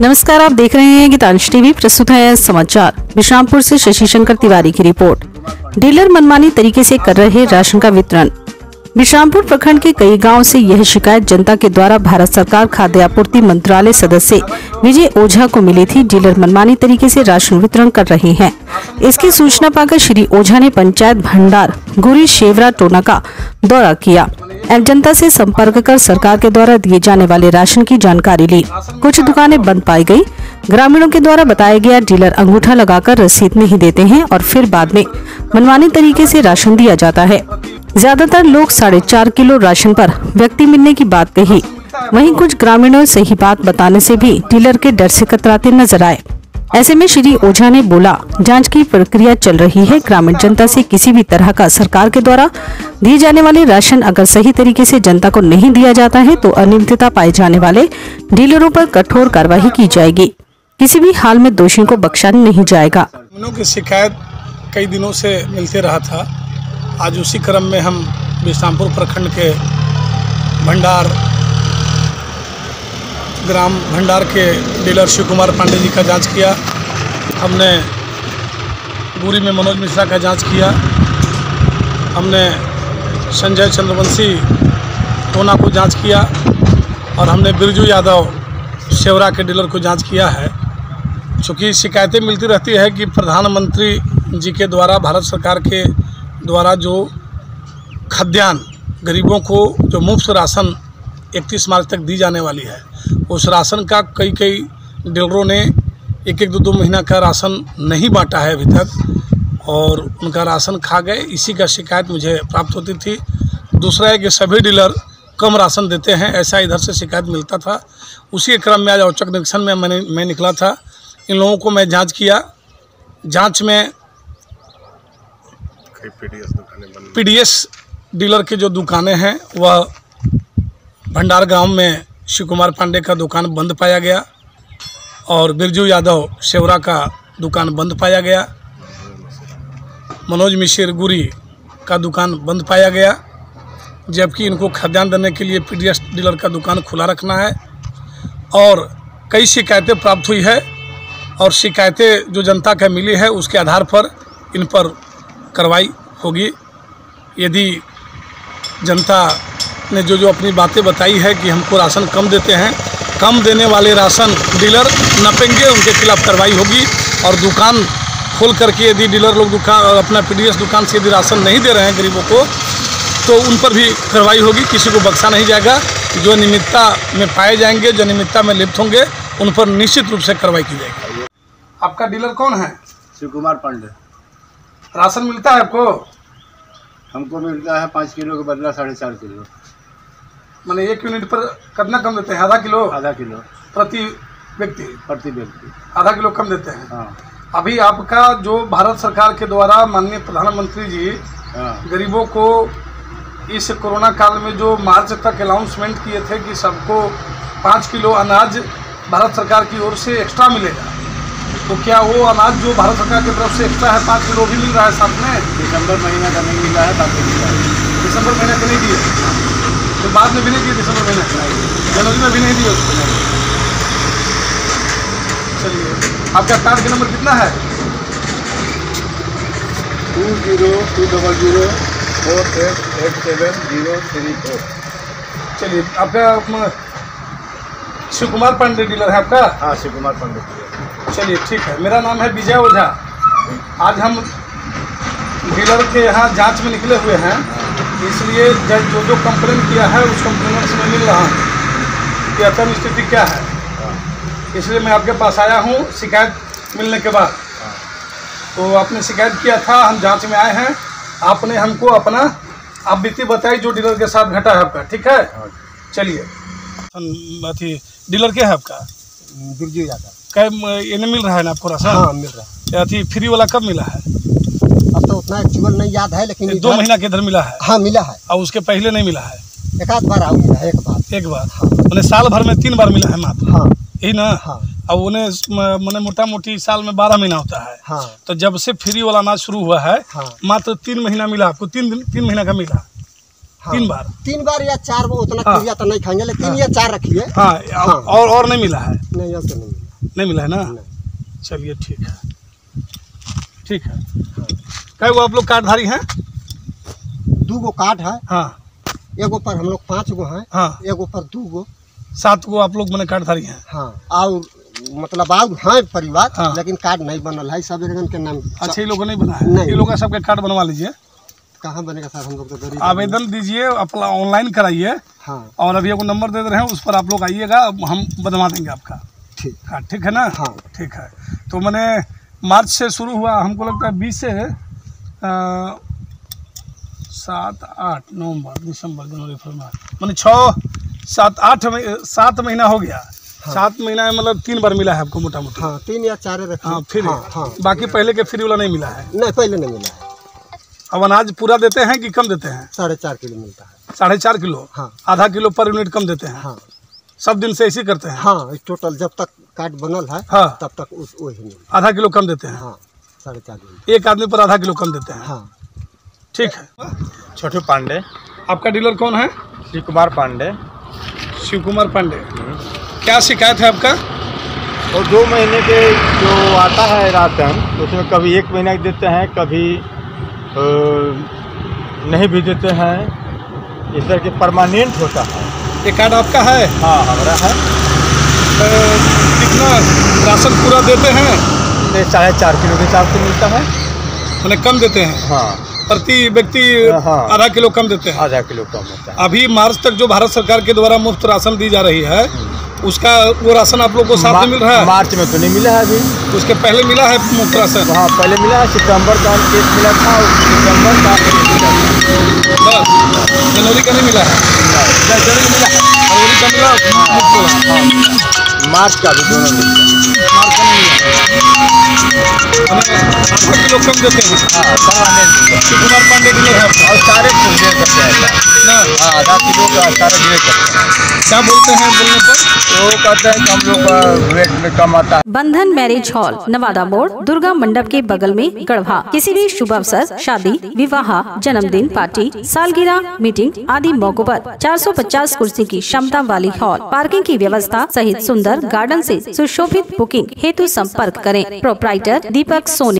नमस्कार, आप देख रहे हैं गीतांश टीवी। प्रस्तुत है समाचार। विश्रामपुर से शशि शंकर तिवारी की रिपोर्ट। डीलर मनमानी तरीके से कर रहे राशन का वितरण। विश्रामपुर प्रखंड के कई गांव से यह शिकायत जनता के द्वारा भारत सरकार खाद्य आपूर्ति मंत्रालय सदस्य विजय ओझा को मिली थी। डीलर मनमानी तरीके से राशन वितरण कर रहे हैं। इसकी सूचना पाकर श्री ओझा ने पंचायत भंडार गुरी शेवरा टोना का दौरा किया एवं जनता से संपर्क कर सरकार के द्वारा दिए जाने वाले राशन की जानकारी ली। कुछ दुकानें बंद पाई गई। ग्रामीणों के द्वारा बताया गया डीलर अंगूठा लगाकर रसीद नहीं देते हैं और फिर बाद में मनमानी तरीके से राशन दिया जाता है। ज्यादातर लोग 4.5 किलो राशन पर व्यक्ति मिलने की बात कही। वहीं कुछ ग्रामीणों सही बात बताने से भी डीलर के डर से कतराते नजर आए। ऐसे में श्री ओझा ने बोला, जांच की प्रक्रिया चल रही है। ग्रामीण जनता से किसी भी तरह का सरकार के द्वारा दिए जाने वाले राशन अगर सही तरीके से जनता को नहीं दिया जाता है तो अनियमितता पाए जाने वाले डीलरों पर कठोर कार्रवाई की जाएगी। किसी भी हाल में दोषियों को बख्शा नहीं जाएगा। की शिकायत कई दिनों से मिलते रहा था। आज उसी क्रम में हम विश्रामपुर प्रखंड के ग्राम भंडार के डीलर शिव कुमार पांडे जी का जांच किया। हमने गुरी में मनोज मिश्रा का जांच किया। हमने संजय चंद्रवंशी टोना को जांच किया और हमने बिरजू यादव शेवरा के डीलर को जांच किया है। चूँकि शिकायतें मिलती रहती है कि प्रधानमंत्री जी के द्वारा भारत सरकार के द्वारा जो खाद्यान्न गरीबों को जो मुफ्त राशन 31 मार्च तक दी जाने वाली है, उस राशन का कई डीलरों ने एक 2 महीना का राशन नहीं बांटा है अभी तक और उनका राशन खा गए। इसी का शिकायत मुझे प्राप्त होती थी। दूसरा है कि सभी डीलर कम राशन देते हैं, ऐसा इधर से शिकायत मिलता था। उसी क्रम में आज औचक निरीक्षण में मैं निकला था। इन लोगों को मैं जांच किया। जांच में पीडीएस डीलर के जो दुकानें हैं वह भंडार गांव में शिव कुमार पांडे का दुकान बंद पाया गया और बिरजू यादव शेवरा का दुकान बंद पाया गया। मनोज मिश्र गुरी का दुकान बंद पाया गया, जबकि इनको खाद्यान्न देने के लिए पीडीएस डीलर का दुकान खुला रखना है। और कई शिकायतें प्राप्त हुई है और शिकायतें जो जनता का मिली है उसके आधार पर इन पर कार्रवाई होगी। यदि जनता ने जो अपनी बातें बताई है कि हमको राशन कम देते हैं, कम देने वाले राशन डीलर नपेंगे, उनके खिलाफ कार्रवाई होगी। और दुकान खोल करके यदि डीलर लोग अपना पीडीएस दुकान से यदि राशन नहीं दे रहे हैं गरीबों को, तो उन पर भी कार्रवाई होगी। किसी को बख्शा नहीं जाएगा। जो अनियमितता में पाए जाएंगे, जो अनियमितता में लिप्त होंगे, उन पर निश्चित रूप से कार्रवाई की जाएगी। आपका डीलर कौन है? शिव कुमार पांडे। राशन मिलता है आपको? हमको मिलता है 5 किलो के बदला 4.5 किलो। मैंने 1 यूनिट पर कितना कम देते हैं? आधा किलो प्रति व्यक्ति आधा किलो कम देते हैं। हाँ। अभी आपका जो भारत सरकार के द्वारा माननीय प्रधानमंत्री जी गरीबों को इस कोरोना काल में जो मार्च तक अनाउंसमेंट किए थे कि सबको 5 किलो अनाज भारत सरकार की ओर से एक्स्ट्रा मिलेगा, तो क्या वो अनाज जो भारत सरकार की तरफ से एक्स्ट्रा है 5 किलो भी मिल रहा है साथ में? दिसंबर महीना का नहीं मिला है, बाकी मिला है। दिसंबर महीने का नहीं दिए, तो बाद में भी नहीं दिए। दिसंबर महीने जनवरी में भी नहीं दिए उसको। चलिए, आपका कार्ड का नंबर कितना है? 20204887 चलिए, आपका शिव कुमार पांडे डीलर है आपका? हाँ, शिव कुमार पांडे। चलिए, ठीक है। मेरा नाम है विजय ओझा। आज हम डीलर के यहाँ जांच में निकले हुए हैं, इसलिए जो कंप्लेन किया है उस कंप्लेनर से मैं मिल रहा हूँ कि असल स्थिति क्या है। इसलिए मैं आपके पास आया हूँ शिकायत मिलने के बाद। तो आपने शिकायत किया था, हम जांच में आए हैं। आपने हमको अपना आप बीती बताई जो डीलर के साथ घटा है आपका, ठीक है? चलिए, डीलर क्या है आपका? बिरजू यादव। ये नहीं मिल रहा है ना आपको राशन? हाँ, मिल रहा है। फ्री वाला कब मिला है? अब तो उतना एक्चुअल नहीं याद है, लेकिन 2 महीना के इधर मिला है। हाँ, मिला है। और उसके पहले नहीं मिला है? एक आध बार मिला है। एक बार। हाँ। मैंने साल भर में 3 बार मिला है मात्र। हाँ, यही ना? हाँ। अब उन्हें मैंने मोटा मोटी साल में 12 महीना होता है। हाँ। तो जब से फ्री वाला अनाज शुरू हुआ है, हाँ। मात्र 3 महीना मिला आपको। 3 महीना का मिला। हाँ। 3 बार या 4 बार उतना हाँ। क्रिया तो नहीं खाएंगे, लेकिन 3 या 4 रखिए। हाँ, और नहीं मिला है। नहीं, अब तो नहीं मिला। नहीं मिला है ना? चलिए ठीक है, ठीक है। कई वो आप लोग कार्डधारी हैं? 2 गो कार्ड है। हाँ। एगो पर हम लोग 5 गो हैं। हाँ। एगो पर 2 गो। 7 गो आप लोग मैंने कार्डधारी हैं। हाँ। और मतलब और हैं परिवार। हाँ। लेकिन कार्ड नहीं बनल है, सब जन के नाम। अच्छा, ये लोगों नहीं बना है? नहीं। ये लोग का सबके कार्ड बनवा लीजिए। कहाँ बनेगा सर, हम लोग तो गरीब। आवेदन दीजिए, अपना ऑनलाइन कराइए। हाँ। और अभी एगो नंबर दे रहे हैं, उस पर आप लोग आइएगा, हम बनवा देंगे आपका। ठीक। हाँ, ठीक है ना? हाँ। ठीक है। तो मैंने मार्च से शुरू हुआ, हमको लगता है 20 से 7, 8, नवंबर, दिसंबर, जनवरी, फरवरी, मैंने 6, 7, 8 7 महीना हो गया। हाँ। 7 महीना में मतलब 3 बार मिला है आपको मोटा मोटा? हाँ, 3 या 4 रखे। हाँ, फिर हाँ। बाकी पहले के फ्री वाला नहीं मिला है? नहीं, पहले नहीं मिला है। अब अनाज पूरा देते हैं कि कम देते हैं? 4.5 किलो मिलता है। 4.5 किलो? हाँ। आधा किलो पर यूनिट कम देते हैं? हाँ। सब दिन से ऐसे करते हैं? हाँ, टोटल जब तक कार्ड बनल है। हाँ। तब तक वही मिलता आधा किलो कम देते हैं? है। हाँ, 4.5 किलो। एक आदमी पर आधा किलो कम देते हैं? हाँ। ठीक है। छोटू पांडे। आपका डीलर कौन है? शिव कुमार पांडे। शिव कुमार पांडे। क्या शिकायत है आपका? और 2 महीने के जो आता है राशन, तो उसमें कभी 1 महीना देते हैं, कभी नहीं भी देते हैं। इस तरह के परमानेंट होता है। ये कार्ड आपका है? हाँ, हमारा है। कितना राशन पूरा देते हैं? 4.5 किलो के हिसाब से मिलता है। मैंने कम देते हैं? हाँ। प्रति व्यक्ति हाँ। आधा किलो कम देते हैं? आधा किलो कम होता है। अभी मार्च तक जो भारत सरकार के द्वारा मुफ्त राशन दी जा रही है, उसका वो राशन आप लोग को साथ में मिल रहा है? मार्च में तो नहीं मिला है अभी। उसके पहले मिला है मुफ्त राशन? हाँ, पहले मिला है। सितंबर का केस मिला था, और सितंबर का बस, जनवरी का नहीं मिला है? जनवरी मिला है, फरवरी का मिला मुफ्त? हाँ, मार्च का भी दोनों मिला। मार्च का नहीं मिला। आधा किलो कम देते हैं? हाँ, परमानेंट। शिव कुमार पांडे डीलर है आपका? और सारे फूल दे सकते हैं ना? हाँ, आधा किलो का सारे दे सकते हैं। क्या बोलते हैं बोलने पर? तो वो कहते हैं कि हम लोग का रेट में कम आता है। बंधन मैरिज हॉल, नवादा मोड़, दुर्गा मंडप के बगल में, गढ़वा। किसी भी शुभ अवसर, शादी, विवाह, जन्मदिन पार्टी, सालगिरह, मीटिंग आदि मौकों पर 450 कुर्सी की क्षमता वाली हॉल, पार्किंग की व्यवस्था सहित सुंदर गार्डन से सुशोभित। बुकिंग हेतु संपर्क करें प्रोप्राइटर दीपक सोनी।